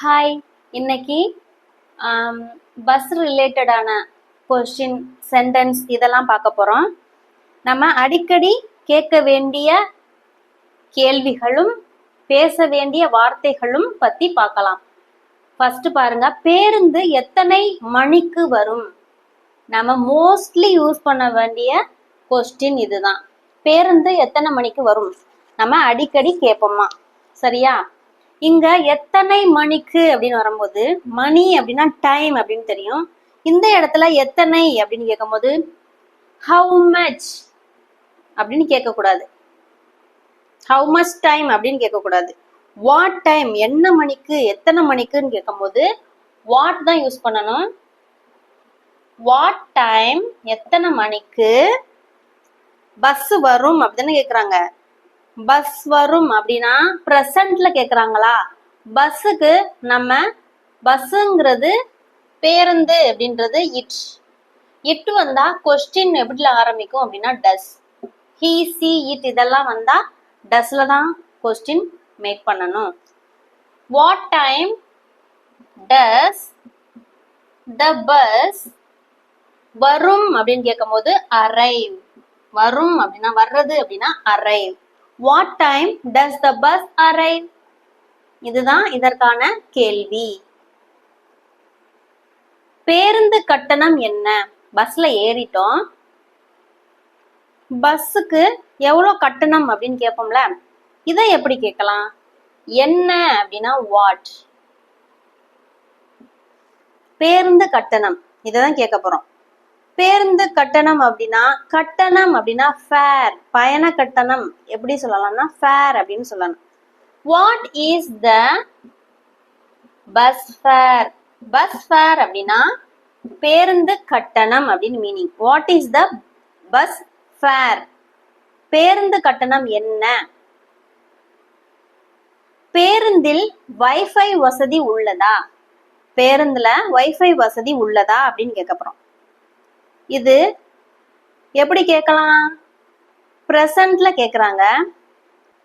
Hi, இன்னைக்கு bus ரிலேட்டடான question sentence இதெல்லாம் பார்க்க போகிறோம். நம்ம அடிக்கடி கேட்க வேண்டிய கேள்விகளும் பேச வேண்டிய வார்த்தைகளும் பற்றி பார்க்கலாம். ஃபர்ஸ்ட் பாருங்க, பேருந்து எத்தனை மணிக்கு வரும்? நம்ம மோஸ்ட்லி யூஸ் பண்ண வேண்டிய கொஸ்டின் இதுதான். பேருந்து எத்தனை மணிக்கு வரும்? நம்ம அடிக்கடி கேட்போமா, சரியா? இங்க எத்தனை மணிக்கு அப்படின்னு வரும்போது, மணி அப்படின்னா டைம் அப்படின்னு தெரியும். இந்த இடத்துல எத்தனை அப்படின்னு கேட்கும்போது ஹவு மச் அப்படின்னு கேட்கக்கூடாது. ஹவு மச் டைம் அப்படின்னு கேட்கக்கூடாது. வாட் டைம், என்ன மணிக்கு, எத்தனை மணிக்குன்னு கேட்கும்போது வாட் தான் யூஸ் பண்ணணும். வாட் டைம், எத்தனை மணிக்கு பஸ் வரும் அப்படின்னு கேட்குறாங்க. பஸ் வரும் அப்படின்னா ப்ரெசன்ட்ல கேட்குறாங்களா? பஸ்ஸுக்கு நம்ம பஸ்ஸுங்கிறது பேருந்து அப்படின்றது இட் வந்தா கொஸ்டின் எப்படில ஆரம்பிக்கும் அப்படின்னா டஸ். ஹீ சி இட் இதெல்லாம் வந்தா டஸ்ல தான் கொஸ்டின் மேக் பண்ணணும். What time does the bus வரும் அப்படின்னு கேட்கும் போது அரைவ். வரும் அப்படின்னா வர்றது அப்படின்னா arrive. What time does the bus arrive? இதுதான் இதற்கான கேள்வி. பேருந்து கட்டணம் என்ன? பஸ்ல ஏறிட்டோம், பஸ்ஸுக்கு எவ்வளோ கட்டணம் அப்படின்னு கேட்போம்ல, இதை எப்படி கேட்கலாம்? என்ன அப்படின்னா வாட். பேருந்து கட்டணம் இதைதான் கேட்க போறோம். பேருந்து கட்டணம் அப்படின்னா ஃபேர், பயண கட்டணம் எப்படி சொல்லலாம்னா ஃபேர் அப்படின்னு சொல்லணும். What is the bus fare? Bus fare அப்படின்னா பேருந்து கட்டணம் அப்படின்னு meaning. What is the bus fare? பேருந்து கட்டணம் என்ன? பேருந்தில் வைஃபை வசதி உள்ளதா? பேருந்துல வைஃபை வசதி உள்ளதா அப்படின்னு கேட்க போறோம். இது எப்படி கேட்கலாம்? பிரசன்ட்ல கேக்குறாங்க.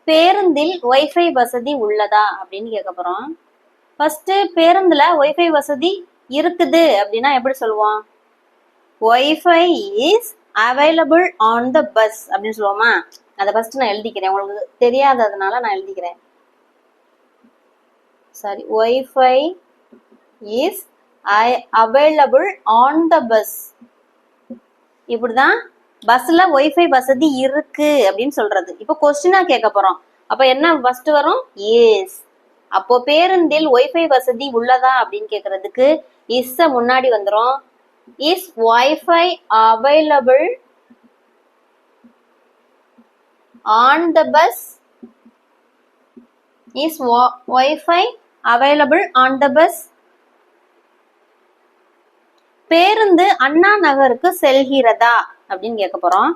பேருந்தில் வைஃபை வசதி உள்ளதா அப்படின்னு கேட்க போறோம். ஃபர்ஸ்ட் பேருந்துல வைஃபை வசதி இருக்குது அப்படின்னா எப்படி சொல்லுவோம்? Wifi is available on the bus அப்படின்னு சொல்லுவோமா? அதை ஃபர்ஸ்ட் நான் எழுதிக்கிறேன், உங்களுக்கு தெரியாததுனால நான் எழுதிக்கிறேன். Sorry, wifi is available on the bus. இப்படிதான் பஸ்ல வைஃபை வசதி இருக்கு அப்படின்னு சொல்றது. இப்போ கொஸ்டினா கேட்க போறோம். அப்ப என்ன ஃபர்ஸ்ட் வரும்? எஸ். அப்போ பேருந்தில் வைஃபை வசதி உள்ளதா அப்படின்னு கேக்குறதுக்கு இஸ் முன்னாடி வந்துரும். Is wifi available on the bus? Is wifi available on the bus? பேருந்து அண்ணா நகருக்கு செல்கிறதா அப்படின்னு கேட்க போறோம்.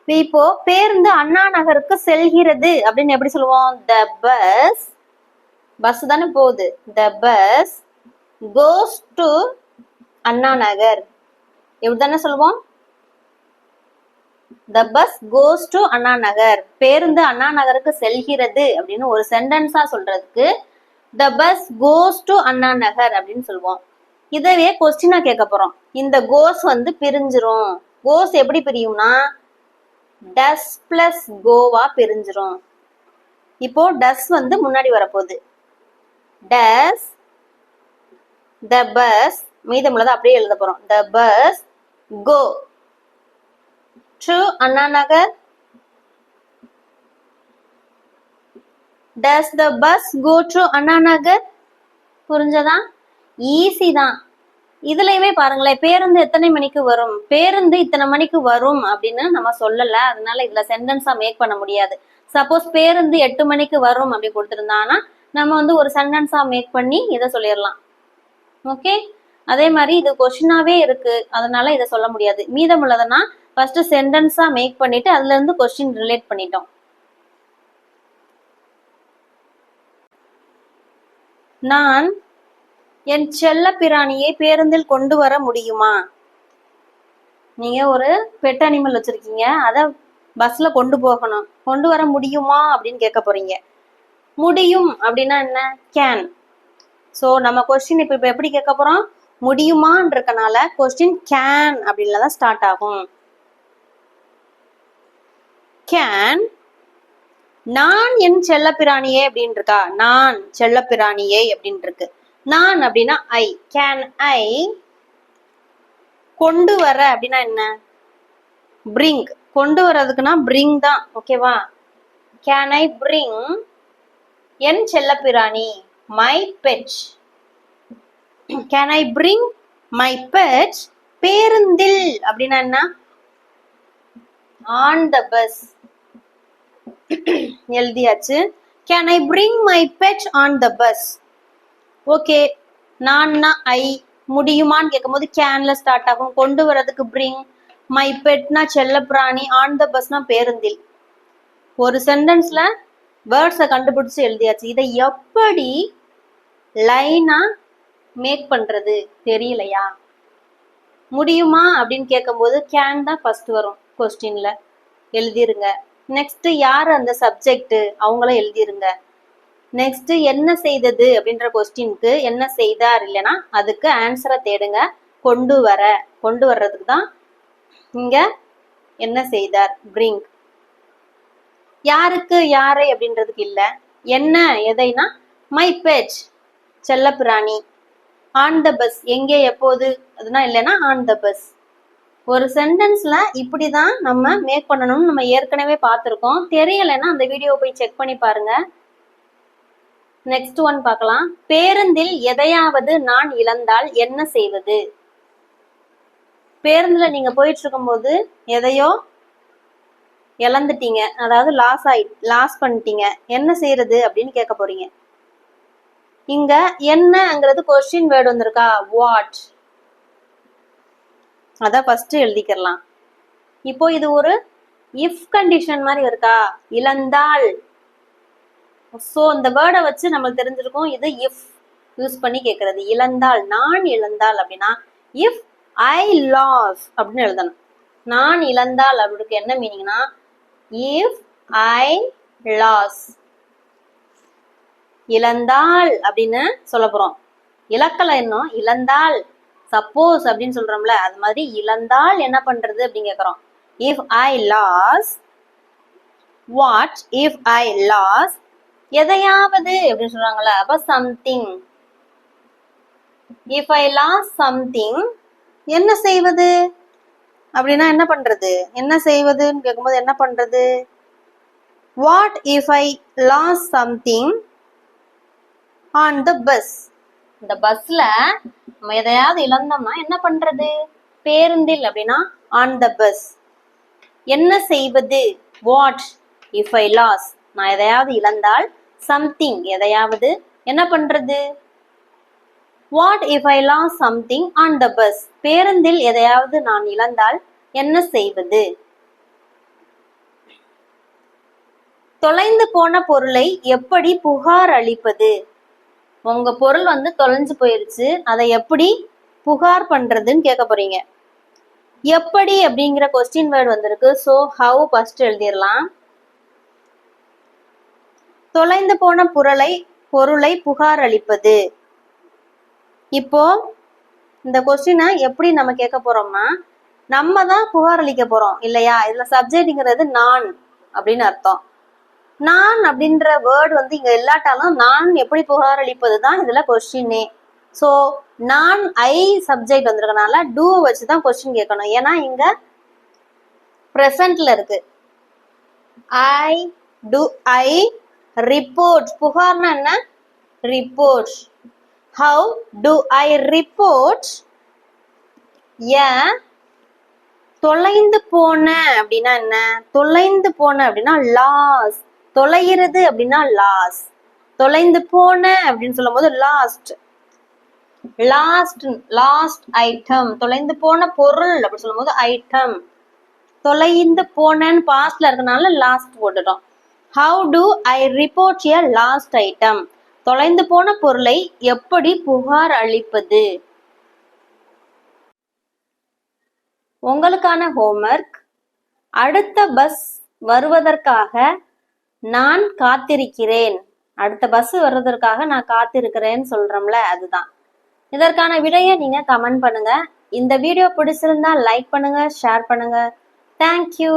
இப்போ பேருந்து அண்ணா நகருக்கு செல்கிறது அப்படின்னு எப்படி சொல்லுவோம்? த பஸ், பஸ் தானே போகுது. The bus goes to Anna நகர். எப்படி தானே சொல்லுவோம்? The bus goes to Anna நகர். பேருந்து அண்ணா நகருக்கு செல்கிறது அப்படின்னு ஒரு சென்டென்ஸா சொல்றதுக்கு the bus goes to Anna நகர் அப்படின்னு சொல்லுவோம். இதவே கொஸ்டினா கேட்க போறோம். இந்த கோஸ் வந்து பிரிஞ்சிரும். கோஸ் எப்படி பிரியும்னா டஸ் பிளஸ் கோவா பிரிஞ்சிரும். இப்போ டஸ் வந்து முன்னாடி வரப்போகுது. டஸ் த பஸ், மீதமுள்ளதை அப்படியே எழுத போறோம். The bus go to Anna Nagar. Does the bus go to Anna Nagar? புரிஞ்சதா? ஈஸி தான். இதுலயுமே பாருங்களேன், பேருந்து எத்தனை மணிக்கு வரும், பேருந்து இத்தனை மணிக்கு வரும் அப்படின்னு நம்ம சொல்லல. அதனால இதுல சென்டென்ஸா மேக் பண்ண முடியாது. சப்போஸ் பேருந்து 8 மணிக்கு வரும் அப்படி கொடுத்துருந்தாங்கன்னா நம்ம வந்து ஒரு சென்டென்ஸா மேக் பண்ணி இதை சொல்லிடலாம். ஓகே, அதே மாதிரி இது கொஸ்டினாவே இருக்கு, அதனால இதை சொல்ல முடியாது. மீதம் உள்ளதுன்னா ஃபர்ஸ்ட் சென்டென்ஸா மேக் பண்ணிட்டு அதுல இருந்து கொஸ்டின் ரிலேட் பண்ணிட்டோம். நான் என் செல்ல பிராணியை பேருந்தில் கொண்டு வர முடியுமா? நீங்க ஒரு பெட் அனிமல் வச்சிருக்கீங்க, அதை பஸ்ல கொண்டு போகணும். கொண்டு வர முடியுமா அப்படின்னு கேட்க போறீங்க. முடியும் அப்படின்னா என்ன? கேன். ஸோ நம்ம கொஸ்டின் இப்போ எப்படி கேட்க போறோம், முடியுமான்றதுனால கொஸ்டின் கேன் அப்படின்ல தான் ஸ்டார்ட் ஆகும். கேன் நான் என் செல்லப்பிராணியே அப்படின்னு இருக்கா, நான் செல்லப்பிராணியே அப்படின்னு இருக்கு. நான் அப்படின்னா ஐ, கேன் ஐ கொண்டு வர அப்படின்னா என்ன, பிரிங், கொண்டு வர்றதுக்குன்னா பிரிங் தான், ஓகேவா. கேன் ஐ பிரிங் என் செல்லப்பிராணி, my pet. Can I bring my pet பேருந்தில் அப்படின்னா என்ன, ஆன் த பஸ் எழுதியாச்சு. Can I bring my pet on the bus. Okay, நான்னா ஐ, முடியுமான்னு கேட்கும்போது கேன்ல ஸ்டார்ட் ஆகும், கொண்டு வர்றதுக்கு பிரிங், மை பெட்னா செல்லப்பிராணி, ஆன் த பஸ்னா பேருந்தில். ஒரு சென்டென்ஸ்ல வேர்ட்ஸை கண்டுபிடிச்சு எழுதியாச்சு. இதை எப்படி லைனா மேக் பண்றது தெரியலையா, முடியுமா அப்படின்னு கேட்கும்போது கேன் தான் ஃபர்ஸ்ட் வரும் கொஸ்டின்ல, எழுதிருங்க. நெக்ஸ்ட் யார் அந்த சப்ஜெக்ட் அவங்கள எழுதிருங்க. நெக்ஸ்ட் என்ன செய்தது அப்படின்ற கொஸ்டினுக்கு என்ன செய்தார் இல்லைன்னா அதுக்கு ஆன்சரை தேடுங்க. கொண்டு வர, கொண்டு வர்றதுக்கு தான் இங்க என்ன செய்தார், பிரிங். யாருக்கு யாரை அப்படின்றதுக்கு இல்ல, என்ன எதைனா மை பெட் செல்லப்பிராணி, ஆன் த பஸ் எங்கே எப்போது அதுனா இல்லைன்னா ஆன் த பஸ். ஒரு சென்டென்ஸ்ல இப்படிதான் நம்ம மேக் பண்ணணும்னு நம்ம ஏற்கனவே பார்த்துருக்கோம். தெரியலைன்னா அந்த வீடியோ போய் செக் பண்ணி பாருங்க. நெக்ஸ்ட் ஒன் பார்க்கலாம். பேருந்தில் எதையாவது நான் இழந்தால் என்ன செய்வது. பேருந்துல நீங்க போயிட்டு இருக்கும்போது எதையோ இழந்துட்டீங்க, அதாவது லாஸ் பண்ணிட்டீங்க, என்ன செய்யறது அப்படின்னு கேட்க போறீங்க. இங்க என்னங்கிறது கொஸ்டின் வேர்டு வந்திருக்கா, வாட், அத ஃபர்ஸ்ட் எழுதிக்கலாம். இப்போ இது ஒரு இஃப் கண்டிஷன் மாதிரி இருக்கா, இழந்தால். சோ இந்த வேர்டை வச்சு நம்மளுக்கு தெரிஞ்சிருக்கும் இது இஃப் யூஸ் பண்ணி கேட்கறது. இழந்தால், நான் இழந்தால் அப்படின்னா இஃப் ஐ லாஸ் அப்படின்னு எழுதணும். நான் இழந்தால் அப்படிக்கு என்ன மீனிங்னா இஃப் ஐ லாஸ், இழந்தால் அப்படின்னு சொல்ல போறோம். இலக்கல இன்னும் இழந்தால், சப்போஸ் அப்படின்னு சொல்றோம்ல, அது மாதிரி இழந்தால் என்ன பண்றது அப்படின்னு கேக்குறோம். If I lose what, if I lose எதையாவது அப்படின்னு சொல்றாங்கல்ல, அப்ப something. If I lose something என்ன செய்வது அப்படின்னா என்ன பண்றது, என்ன செய்வதுன்னு கேட்கும்போது என்ன பண்றது. What if I lose something on the bus. இந்த பஸ்ல நம்ம எதையாவது இழந்தோம்னா என்ன பண்றது, பேருந்தில் அப்படின்னா ஆன் த பஸ். என்ன செய்வது, வாட் இஃப் ஐ லாஸ், நான் எதையாவது இழந்தால், சம்திங் எதையாவது, என்ன பண்றது, what if I lose something on the bus, பேருந்தில் எதையாவது நான் இழந்தால் என்ன செய்வது. தொலைந்து போன பொருளை எப்படி புகார் அளிப்பது. உங்க பொருள் தொலைஞ்சு போயிருச்சு, அதை எப்படி புகார் பண்றதுன்னு கேட்க போறீங்க. எப்படி அப்படிங்கிற கொஸ்டின் வேர்டு வந்திருக்கு. சோ ஹவு ஃபர்ஸ்ட் எழுதிடலாம். தொலைந்து போன பொருளை புகார் அளிப்பது. இப்போ இந்த கொஸ்டினை எப்படி நம்ம கேட்க போறோம்னா, நம்ம தான் புகார் அளிக்க போறோம் இல்லையா. இதுல சப்ஜெக்ட்ங்கிறது நான் அப்படின்னு அர்த்தம். நான் அப்படின்ற வேர்டு இங்க இல்லாட்டாலும் நான் எப்படி புகார் அளிப்பது தான் இதுல கொஸ்டினே. ஸோ நான் ஐ சப்ஜெக்ட் வந்திருக்கனால டூ வச்சுதான் கொஸ்டின் கேட்கணும். ஏன்னா இங்க பிரசன்ட்ல இருக்கு. ஐ ரிப்போர்ட், புகார்னா என்ன, report. How do I report a தொலைந்து போன அப்படின்னா என்ன, தொலைந்து போன அப்படின்னா லாஸ், தொலைகிறது அப்படின்னா லாஸ், தொலைந்து போன அப்படின்னு சொல்லும் போது லாஸ்ட், லாஸ்ட் ஐட்டம், தொலைந்து போன பொருள் அப்படின்னு சொல்லும் போது ஐட்டம், தொலைந்து போனன்னு பாஸ்ட்ல இருக்கனால லாஸ்ட் போட்டுட்டோம். How do I report a last item, தொலைந்து போன பொருளை எப்படி புகார் அளிப்பது. உங்களுக்கான ஹோம்வொர்க், அடுத்த பஸ் வருவதற்காக நான் காத்திருக்கிறேன். அடுத்த பஸ் வர்றதற்காக நான் காத்திருக்கிறேன்னு சொல்றோம்ல, அதுதான். இதற்கான விடையை நீங்க கமெண்ட் பண்ணுங்க. இந்த வீடியோ பிடிச்சிருந்தா லைக் பண்ணுங்க, ஷேர் பண்ணுங்க. தேங்க்யூ.